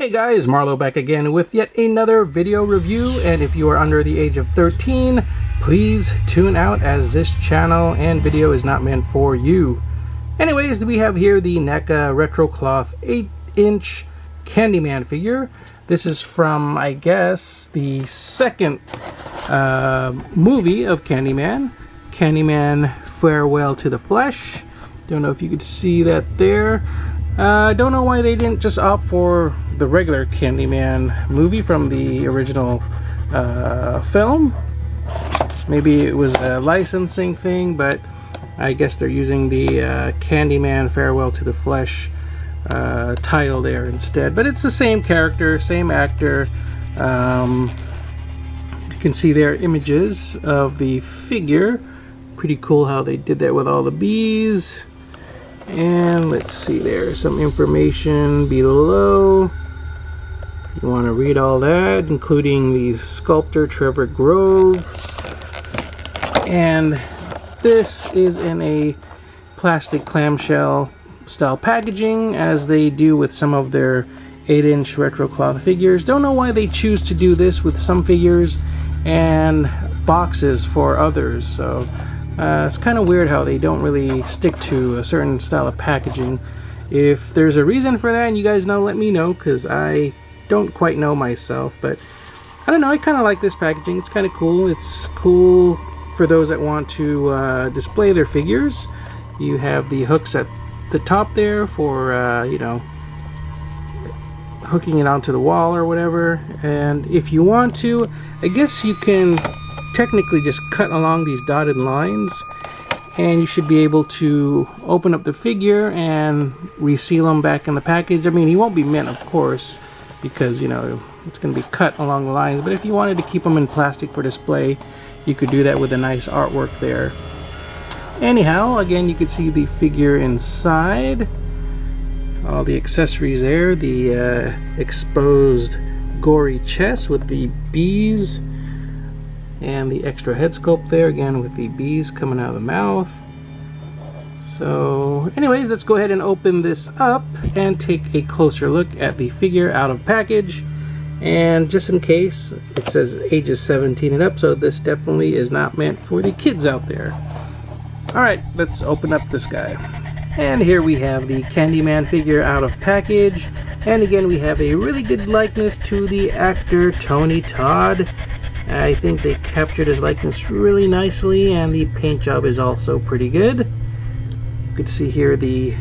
Hey guys, Marlo back again with yet another video review, and if you are under the age of 13, please tune out as this channel and video is not meant for you. Anyways, we have here the NECA Retro Cloth 8-inch Candyman figure. This is from, I guess, the second movie of Candyman. Candyman Farewell to the Flesh. Don't know if you could see that there. Don't know why they didn't just opt for the regular Candyman movie from the original film. Maybe it was a licensing thing, but I guess they're using the Candyman Farewell to the Flesh title there instead. But it's the same character, same actor. You can see there images of the figure. Pretty cool how they did that with all the bees. And let's see, there's some information below. You want to read all that, including the sculptor Trevor Grove. And this is in a plastic clamshell style packaging, as they do with some of their 8-inch retro cloth figures. Don't know why they choose to do this with some figures and boxes for others. So it's kind of weird how they don't really stick to a certain style of packaging. If there's a reason for that and you guys know, let me know, because I don't quite know myself. But I don't know, I kind of like this packaging. It's kind of cool. It's cool for those that want to display their figures. You have the hooks at the top there for you know, hooking it onto the wall or whatever. And if you want to, I guess you can technically just cut along these dotted lines, and you should be able to open up the figure and reseal them back in the package. I mean, he won't be mint, of course, because, you know, it's going to be cut along the lines, but if you wanted to keep them in plastic for display, you could do that with a nice artwork there. Anyhow, again, you could see the figure inside, all the accessories there, the exposed gory chest with the bees, and the extra head sculpt there, again with the bees coming out of the mouth. So anyways, let's go ahead and open this up and take a closer look at the figure out of package. And just in case, it says ages 17 and up, so this definitely is not meant for the kids out there. Alright, let's open up this guy. And here we have the Candyman figure out of package. And again, we have a really good likeness to the actor Tony Todd. I think they captured his likeness really nicely, and the paint job is also pretty good. You can see here the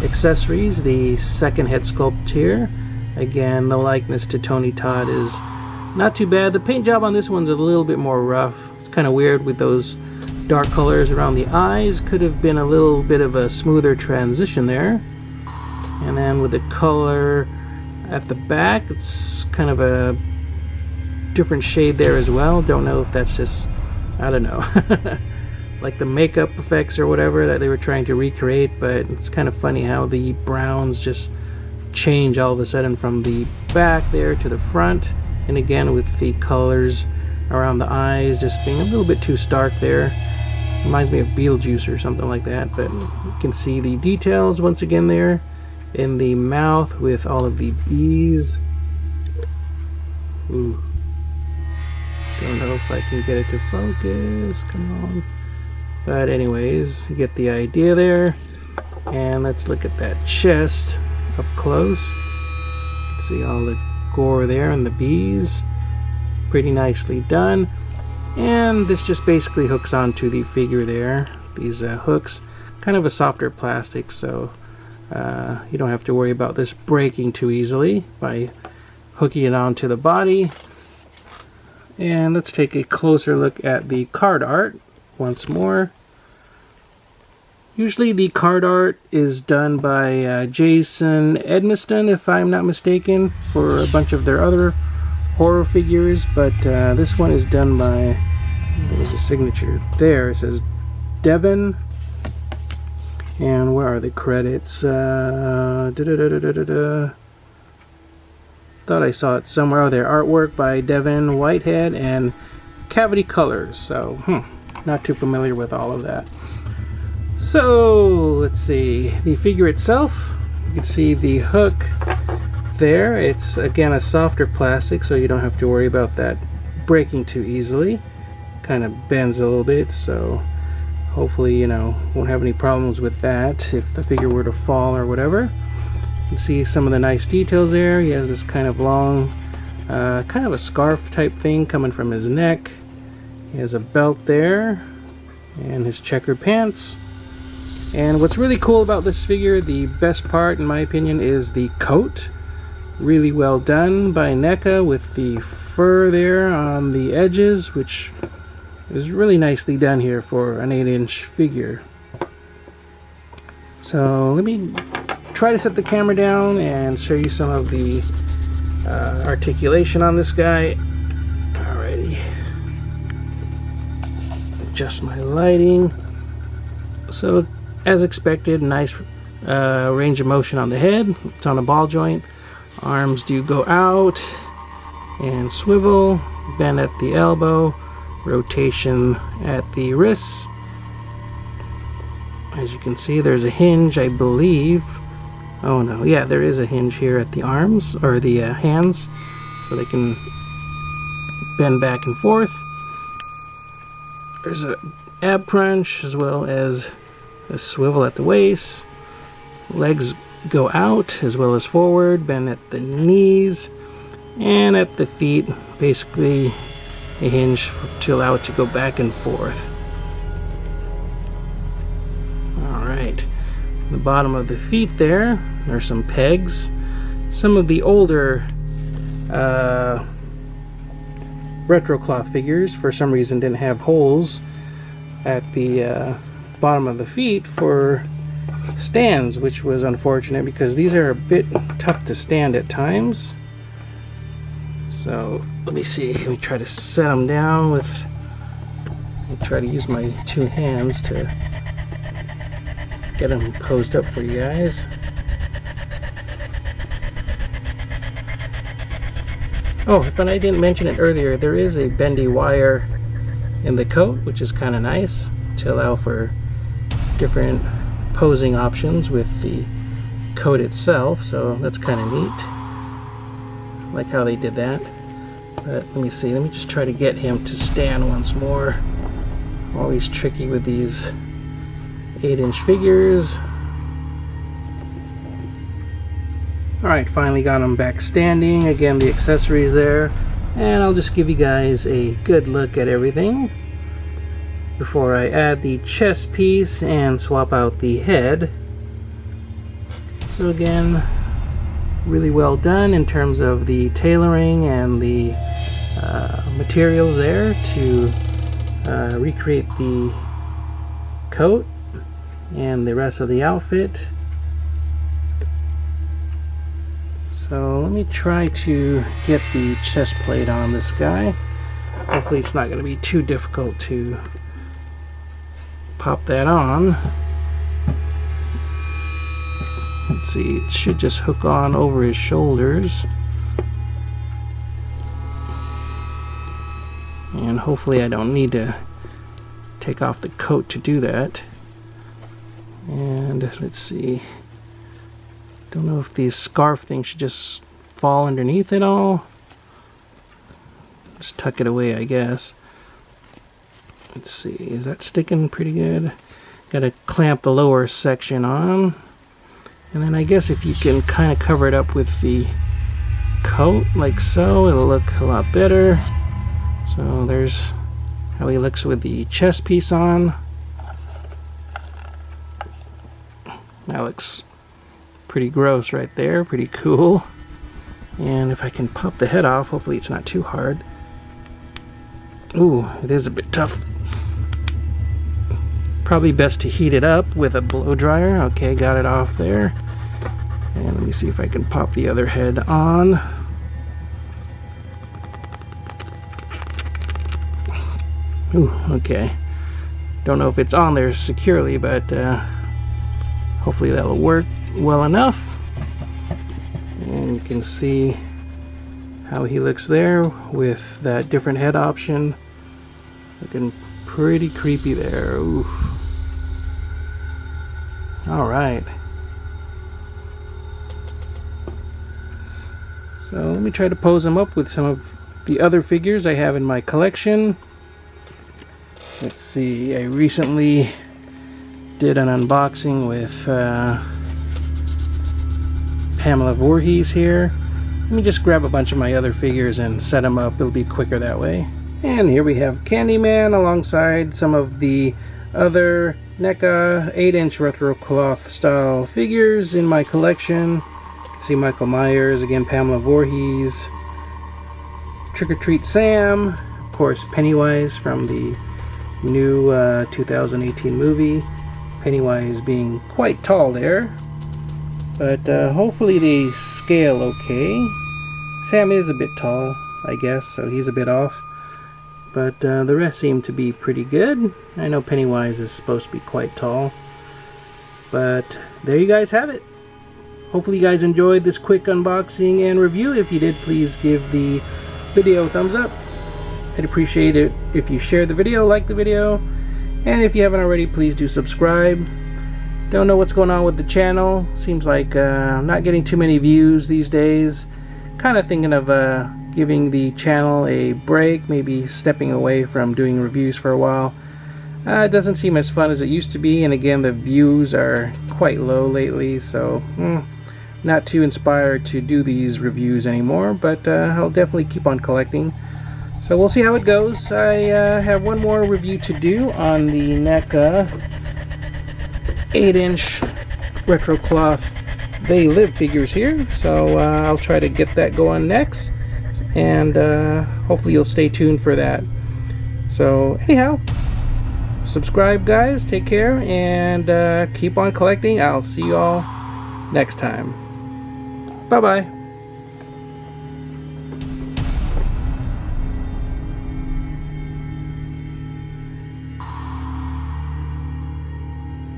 accessories, the second head sculpt here. Again, the likeness to Tony Todd is not too bad. The paint job on this one's a little bit more rough. It's kind of weird with those dark colors around the eyes. Could have been a little bit of a smoother transition there. And then with the color at the back, it's kind of a different shade there as well. Don't know if that's just, I don't know, like the makeup effects or whatever that they were trying to recreate. But it's kind of funny how the browns just change all of a sudden from the back there to the front, and again with the colors around the eyes just being a little bit too stark there. Reminds me of Beetlejuice or something like that. But you can see the details once again there in the mouth with all of the bees. Ooh. Don't know if I can get it to focus. Come on. But anyways, you get the idea there. And let's look at that chest up close. See all the gore there and the bees. Pretty nicely done. And this just basically hooks onto the figure there. These hooks, kind of a softer plastic, so you don't have to worry about this breaking too easily by hooking it onto the body. And let's take a closer look at the card art once more. Usually the card art is done by Jason Edmiston, if I'm not mistaken, for a bunch of their other horror figures, but this one is done by, there's a signature there, it says Devin. And where are the credits? Thought I saw it somewhere. Oh, there, artwork by Devin Whitehead and Cavity Colors. So, not too familiar with all of that. So, let's see. The figure itself, you can see the hook there. It's again a softer plastic, so you don't have to worry about that breaking too easily. Kind of bends a little bit, so hopefully, you know, won't have any problems with that if the figure were to fall or whatever. You can see some of the nice details there. He has this kind of long, kind of a scarf type thing coming from his neck. He has a belt there and his checkered pants. And what's really cool about this figure, the best part in my opinion, is the coat. Really well done by NECA with the fur there on the edges, which is really nicely done here for an 8-inch figure. So let me try to set the camera down and show you some of the articulation on this guy. Alrighty. Adjust my lighting. So as expected, nice range of motion on the head. It's on a ball joint. Arms do go out and swivel, bend at the elbow, rotation at the wrists. As you can see, there's a hinge, I believe. Oh no, yeah, there is a hinge here at the arms, or the hands, so they can bend back and forth. There's a ab crunch as well as a swivel at the waist. Legs go out as well as forward, bend at the knees, and at the feet, basically a hinge to allow it to go back and forth. Alright, the bottom of the feet there's some pegs. Some of the older retro cloth figures for some reason didn't have holes at the bottom of the feet for stands, which was unfortunate because these are a bit tough to stand at times. So let me see, let me try to set them down with, let me try to use my two hands to get them posed up for you guys. Oh, if I didn't mention it earlier, there is a bendy wire in the coat, which is kind of nice to allow for different posing options with the coat itself, so that's kind of neat. I like how they did that. But let me see, let me just try to get him to stand once more. Always tricky with these 8-inch figures. Alright, finally got him back standing. Again, the accessories there. And I'll just give you guys a good look at everything before I add the chest piece and swap out the head. So again, really well done in terms of the tailoring and the materials there to recreate the coat and the rest of the outfit. So let me try to get the chest plate on this guy. Hopefully it's not going to be too difficult to pop that on. Let's see, it should just hook on over his shoulders. And hopefully I don't need to take off the coat to do that. And let's see. Don't know if the scarf thing should just fall underneath it all. Just tuck it away, I guess. Let's see, is that sticking pretty good? Gotta clamp the lower section on. And then I guess if you can kind of cover it up with the coat, like so, it'll look a lot better. So there's how he looks with the chest piece on. That looks pretty gross right there, pretty cool. And if I can pop the head off, hopefully it's not too hard. Ooh, it is a bit tough. Probably best to heat it up with a blow dryer. Okay, got it off there. And let me see if I can pop the other head on. Ooh, okay. Don't know if it's on there securely, but hopefully that'll work well enough. And you can see how he looks there with that different head option. Looking pretty creepy there. Oof. Alright. So let me try to pose them up with some of the other figures I have in my collection. Let's see, I recently did an unboxing with Pamela Voorhees here. Let me just grab a bunch of my other figures and set them up. It'll be quicker that way. And here we have Candyman alongside some of the other NECA 8-inch retro cloth style figures in my collection. You can see Michael Myers, again Pamela Voorhees, Trick or Treat Sam, of course Pennywise from the new 2018 movie. Pennywise being quite tall there, but hopefully they scale okay. Sam is a bit tall, I guess, so he's a bit off, but the rest seem to be pretty good. I know Pennywise is supposed to be quite tall, but there you guys have it. Hopefully you guys enjoyed this quick unboxing and review. If you did, please give the video a thumbs up. I'd appreciate it if you share the video, like the video, and if you haven't already, please do subscribe. Don't know what's going on with the channel. Seems like I'm not getting too many views these days. Kind of thinking of giving the channel a break, maybe stepping away from doing reviews for a while. It doesn't seem as fun as it used to be, and again the views are quite low lately, so not too inspired to do these reviews anymore, but I'll definitely keep on collecting. So we'll see how it goes. I have one more review to do on the NECA 8-inch retro cloth They Live figures here, so I'll try to get that going next, and hopefully you'll stay tuned for that. So anyhow, subscribe guys, take care, and keep on collecting. I'll see you all next time. Bye bye.